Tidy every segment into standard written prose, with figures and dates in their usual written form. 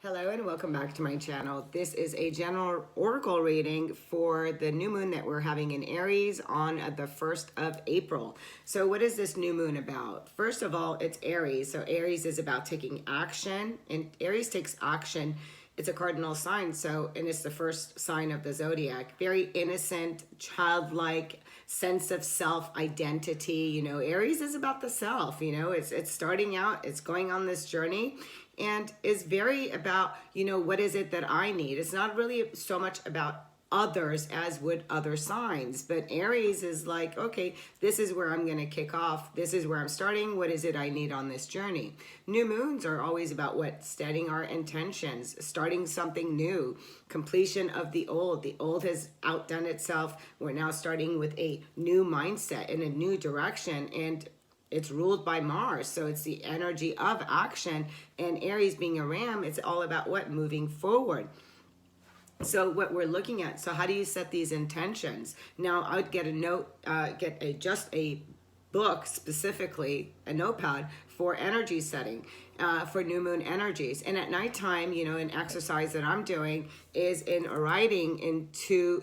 Hello and welcome back to my channel. This is a general oracle reading for the new moon that we're having in Aries on the 1st of April. So what is this new moon about? First of all, it's Aries. So Aries is about taking action, and Aries takes action. It's a cardinal sign, and it's the first sign of the zodiac. Very innocent, childlike sense of self-identity. Aries is about the self. It's starting out, it's going on this journey, and is very about, what is it that I need? It's not really so much about others as would other signs, but Aries is like, okay, this is where I'm going to kick off. This is where I'm starting. What is it I need on this journey? New moons are always about what? Setting our intentions, starting something new, completion of the old. The old has outdone itself. We're now starting with a new mindset in a new direction, and it's ruled by Mars, so it's the energy of action. And Aries being a ram, it's all about what? Moving forward. So what we're looking at, so how do you set these intentions? Now, I would get a note, just a book, specifically a notepad for energy setting, for new moon energies. And at nighttime, an exercise that I'm doing is in writing into,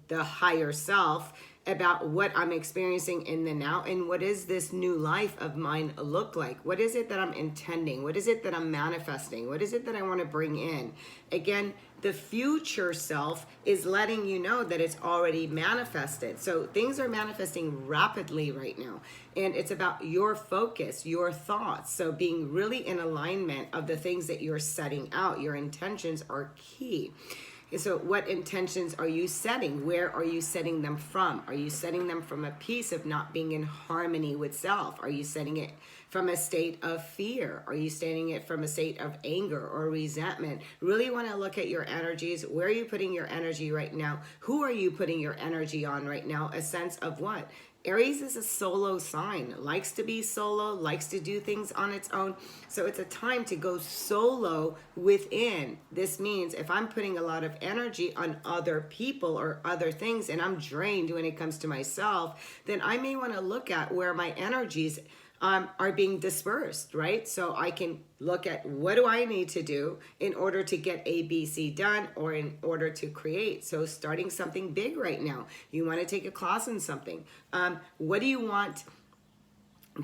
the higher self, about what I'm experiencing in the now, and what is this new life of mine look like? What is it that I'm intending? What is it that I'm manifesting? What is it that I want to bring in? Again, the future self is letting you know that it's already manifested. So things are manifesting rapidly right now, and it's about your focus, your thoughts. So being really in alignment of the things that you're setting out. Your intentions are key. So what intentions are you setting? Where are you setting them from? Are you setting them from a piece of not being in harmony with self? Are you setting it from a state of fear? Are you setting it from a state of anger or resentment? Really want to look at your energies. Where are you putting your energy right now? Who are you putting your energy on right now? A sense of what? Aries is a solo sign, likes to be solo, likes to do things on its own. So it's a time to go solo within. This means if I'm putting a lot of energy on other people or other things and I'm drained when it comes to myself, then I may want to look at where my energies are being dispersed, right? So I can look at what do I need to do in order to get A, B, C done, or in order to create. So starting something big right now. You want to take a class in something. What do you want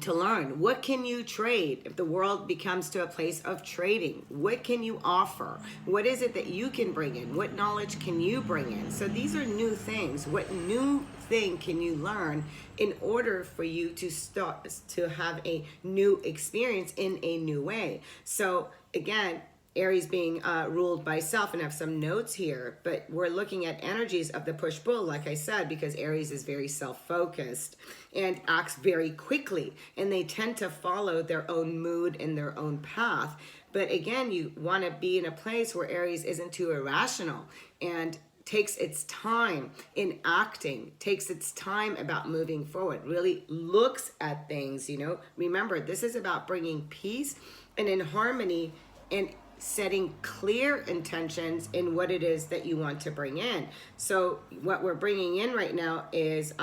to learn? What can you trade if the world becomes to a place of trading? What can you offer? What is it that you can bring in? What knowledge can you bring in? So these are new things. What new thing can you learn in order for you to start to have a new experience in a new way? So again, Aries being ruled by self, and I have some notes here, but we're looking at energies of the push-pull, like I said, because Aries is very self-focused and acts very quickly, and they tend to follow their own mood and their own path. But again, you want to be in a place where Aries isn't too irrational and takes its time in acting, takes its time about moving forward, really looks at things, Remember, this is about bringing peace and in harmony and setting clear intentions in what it is that you want to bring in. So what we're bringing in right now is,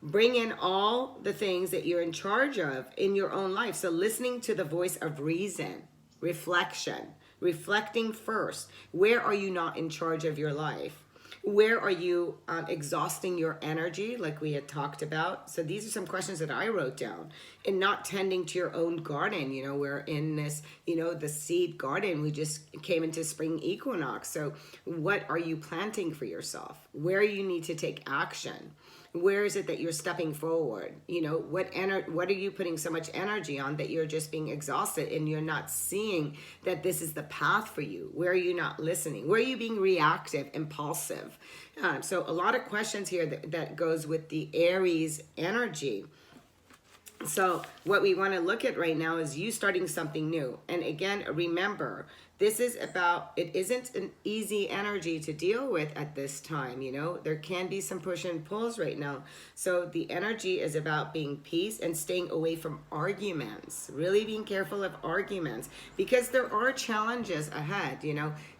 bring in all the things that you're in charge of in your own life. So listening to the voice of reason, reflecting first. Where are you not in charge of your life? Where are you exhausting your energy, like we had talked about? So these are some questions that I wrote down. And not tending to your own garden. We're in this, the seed garden. We just came into spring equinox. So what are you planting for yourself? Where you need to take action? Where is it that you're stepping forward? What are you putting so much energy on that you're just being exhausted and you're not seeing that this is the path for you? Where are you not listening? Where are you being reactive, impulsive? So a lot of questions here that goes with the Aries energy. So what we want to look at right now is you starting something new. And again, remember, this is about, it isn't an easy energy to deal with at this time, There can be some push and pulls right now. So the energy is about being peace and staying away from arguments, really being careful of arguments, because there are challenges ahead,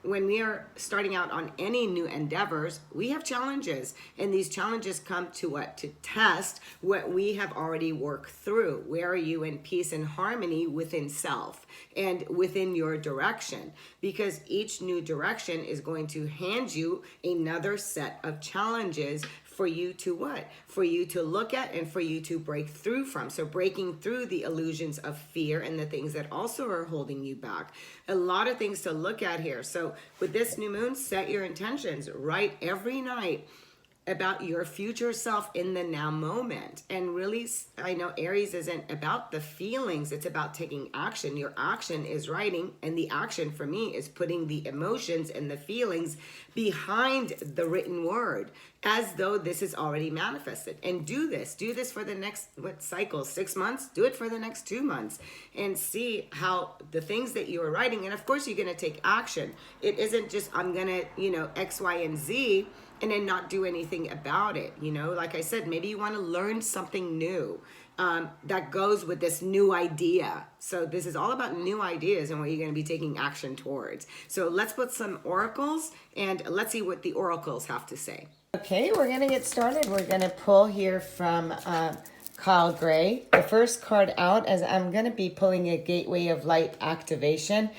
When we are starting out on any new endeavors, we have challenges. And these challenges come to what? To test what we have already worked through. through? Where are you in peace and harmony within self and within your direction? Because each new direction is going to hand you another set of challenges for you to what? For you to look at and for you to break through from. So breaking through the illusions of fear and the things that also are holding you back. A lot of things to look at here. So with this new moon, set your intentions. Write every night about your future self in the now moment. And really, I know Aries isn't about the feelings, it's about taking action. Your action is writing, and the action for me is putting the emotions and the feelings behind the written word, as though this is already manifested. And do this for the next, what cycle, 6 months? Do it for the next 2 months and see how the things that you are writing, and of course you're going to take action. It isn't just, I'm going to, X, Y, and Z, and then not do anything about it. Like I said, maybe you want to learn something new that goes with this new idea. So this is all about new ideas and what you're going to be taking action towards. So let's put some oracles and let's see what the oracles have to say. Okay, we're going to get started. We're going to pull here from Kyle Gray. The first card out, as I'm going to be pulling a Gateway of Light activation.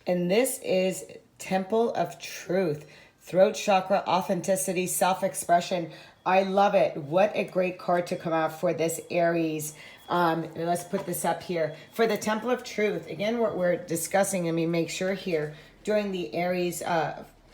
And this is Temple of Truth. Throat chakra, authenticity, self-expression. I love it. What a great card to come out for this Aries. Let's put this up here. For the Temple of Truth, again, what we're discussing, let me make sure here, during the Aries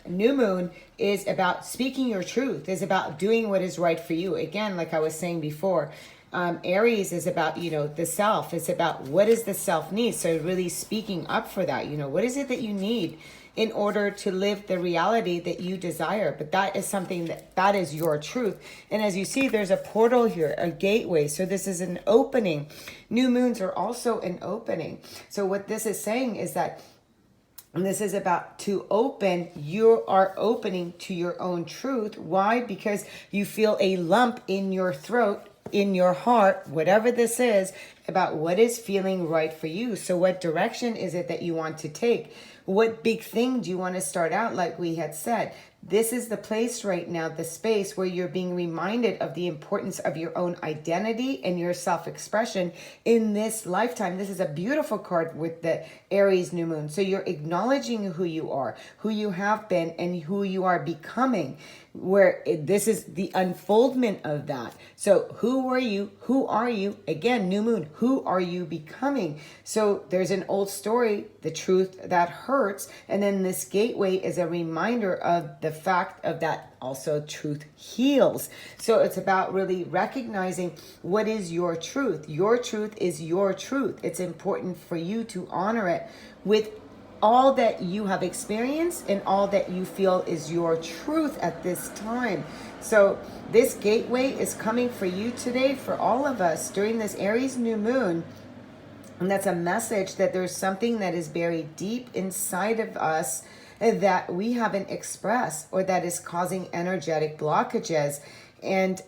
new moon is about speaking your truth, is about doing what is right for you. Again, like I was saying before, Aries is about, the self. It's about what does the self need? So really speaking up for that, what is it that you need in order to live the reality that you desire? But that is something that is your truth. And as you see, there's a portal here, a gateway. So this is an opening. New moons are also an opening. So what this is saying is that this is about to open. You are opening to your own truth. Why? Because you feel a lump in your throat, in your heart, whatever this is, about what is feeling right for you. So what direction is it that you want to take? What big thing do you want to start out? Like we had said, this is the place right now, the space where you're being reminded of the importance of your own identity and your self-expression in this lifetime. This is a beautiful card with the Aries new moon. So you're acknowledging who you are, who you have been, and who you are becoming, where this is the unfoldment of that. So who are you? Who are you? Again, new moon. Who are you becoming? So there's an old story, the truth that hurts. And then this gateway is a reminder of the fact of that also truth heals. So it's about really recognizing what is your truth. Your truth is your truth. It's important for you to honor it with all that you have experienced and all that you feel is your truth at this time. So this gateway is coming for you today, for all of us during this Aries new moon. And that's a message that there's something that is buried deep inside of us that we haven't expressed, or that is causing energetic blockages. And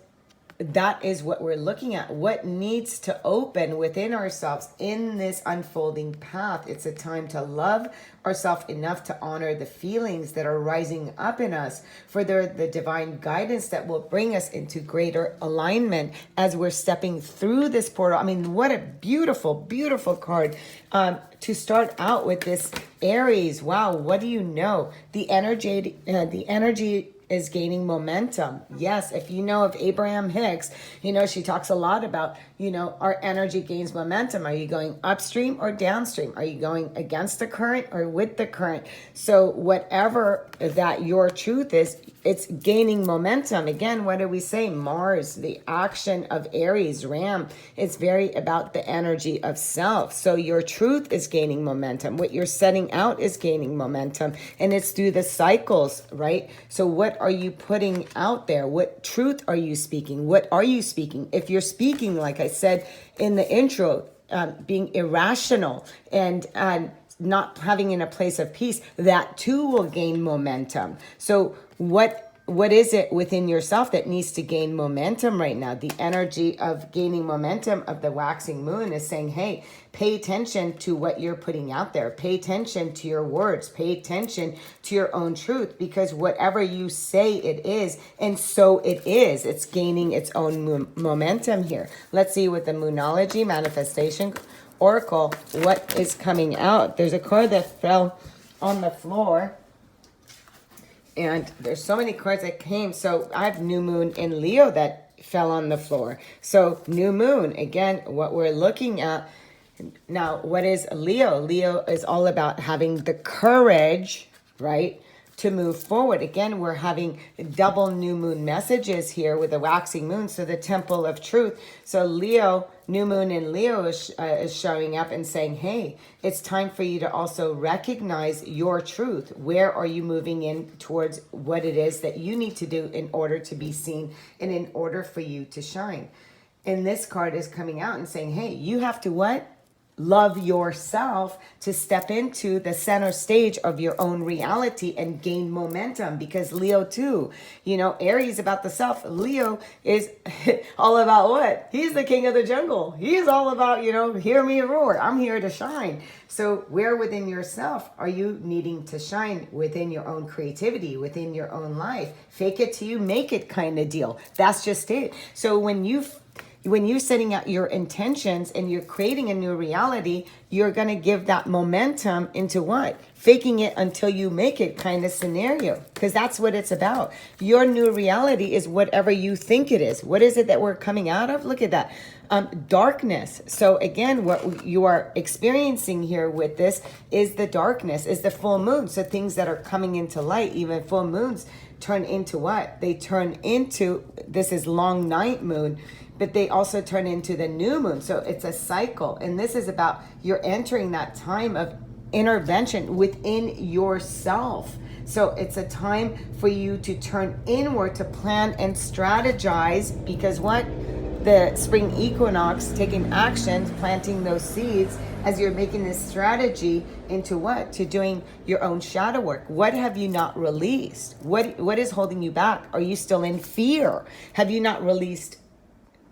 that is what we're looking at. What needs to open within ourselves in this unfolding path? It's a time to love ourselves enough to honor the feelings that are rising up in us, for the divine guidance that will bring us into greater alignment as we're stepping through this portal. I mean, what a beautiful, beautiful card to start out with this Aries. Wow, what do you know? The energy is gaining momentum. Yes, if you know of Abraham Hicks, she talks a lot about, our energy gains momentum. Are you going upstream or downstream? Are you going against the current or with the current? So whatever that your truth is, it's gaining momentum. Again, what do we say? Mars, the action of Aries, Ram, it's very about the energy of self. So your truth is gaining momentum. What you're setting out is gaining momentum. And it's through the cycles, right? So what are you putting out there? What truth are you speaking? What are you speaking? If you're speaking, like I said in the intro, being irrational and not having in a place of peace, that too will gain momentum. So what what is it within yourself that needs to gain momentum right now? The energy of gaining momentum of the waxing moon is saying, hey, pay attention to what you're putting out there. Pay attention to your words. Pay attention to your own truth, because whatever you say it is, and so it is. It's gaining its own momentum here. Let's see with the Moonology Manifestation Oracle, what is coming out. There's a card that fell on the floor. And there's so many cards that came. So I have new moon in Leo that fell on the floor. So new moon, again, what we're looking at. Now, what is Leo? Leo is all about having the courage, right, to move forward. Again, we're having double new moon messages here with the waxing moon. So the temple of truth. So Leo, new moon in Leo is showing up and saying, hey, it's time for you to also recognize your truth. Where are you moving in towards what it is that you need to do in order to be seen and in order for you to shine? And this card is coming out and saying, hey, you have to what? Love yourself to step into the center stage of your own reality and gain momentum, because Leo too, you know, Aries about the self. Leo is all about what? He's the king of the jungle. He's all about, you know, hear me roar. I'm here to shine. So where within yourself are you needing to shine? Within your own creativity, within your own life. Fake it till you make it kind of deal. That's just it. So when you're setting out your intentions and you're creating a new reality, you're going to give that momentum into what? Faking it until you make it kind of scenario, because that's what it's about. Your new reality is whatever you think it is. What is it that we're coming out of? Look at that. Darkness. So again, what you are experiencing here with this is the darkness, is the full moon. So things that are coming into light, even full moons, turn into what? They turn into, this is long night moon, but they also turn into the new moon. So it's a cycle. And this is about you're entering that time of intervention within yourself. So it's a time for you to turn inward, to plan and strategize, because what? The spring equinox, taking action, planting those seeds as you're making this strategy into what? To doing your own shadow work. What have you not released? What is holding you back? Are you still in fear? Have you not released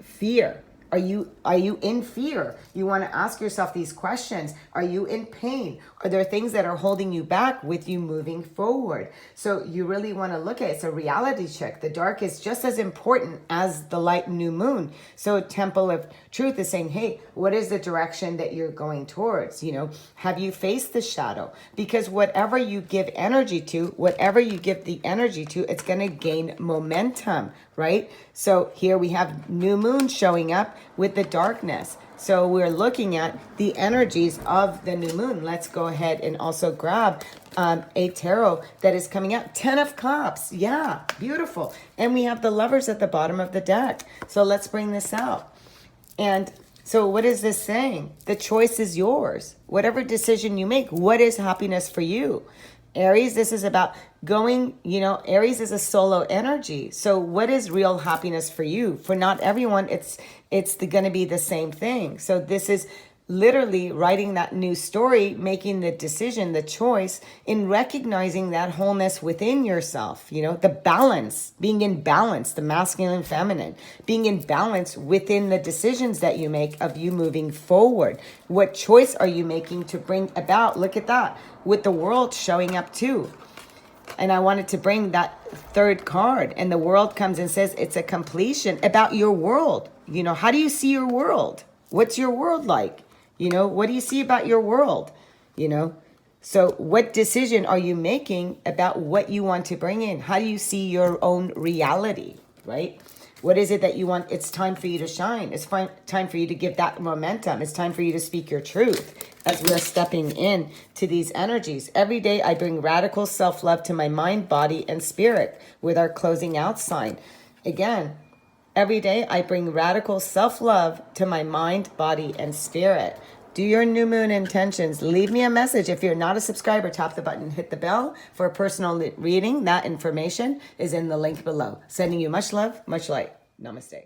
fear? Are you in fear? You want to ask yourself these questions. Are you in pain? Are there things that are holding you back with you moving forward? So you really want to look at it. It's a reality check. The dark is just as important as the light new moon. So Temple of Truth is saying, hey, what is the direction that you're going towards? You know, have you faced the shadow? Because whatever you give energy to, whatever you give the energy to, it's going to gain momentum, right? So here we have new moon showing up with the darkness. So we're looking at the energies of the new moon. Let's go ahead and also grab a tarot that is coming out. 10 of Cups. Yeah, beautiful. And we have the Lovers at the bottom of the deck. So let's bring this out. And so what is this saying? The choice is yours. Whatever decision you make, what is happiness for you? Aries, this is about going, you know, Aries is a solo energy. So what is real happiness for you? For not everyone, it's going to be the same thing. So this is literally writing that new story, making the decision, the choice, in recognizing that wholeness within yourself, you know, the balance, being in balance, the masculine, feminine, being in balance within the decisions that you make of you moving forward. What choice are you making to bring about? Look at that, with the World showing up too. And I wanted to bring that third card, and the World comes and says it's a completion about your world. You know, how do you see your world? What's your world like? You know, what do you see about your world? You know, so what decision are you making about what you want to bring in? How do you see your own reality, right? What is it that you want? It's time for you to shine. It's time for you to give that momentum. It's time for you to speak your truth as we're stepping in to these energies. Every day I bring radical self-love to my mind, body, and spirit with our closing out sign. Again, every day I bring radical self-love to my mind, body, and spirit. Do your new moon intentions. Leave me a message. If you're not a subscriber, tap the button, hit the bell for a personal reading. That information is in the link below. Sending you much love, much light. Namaste.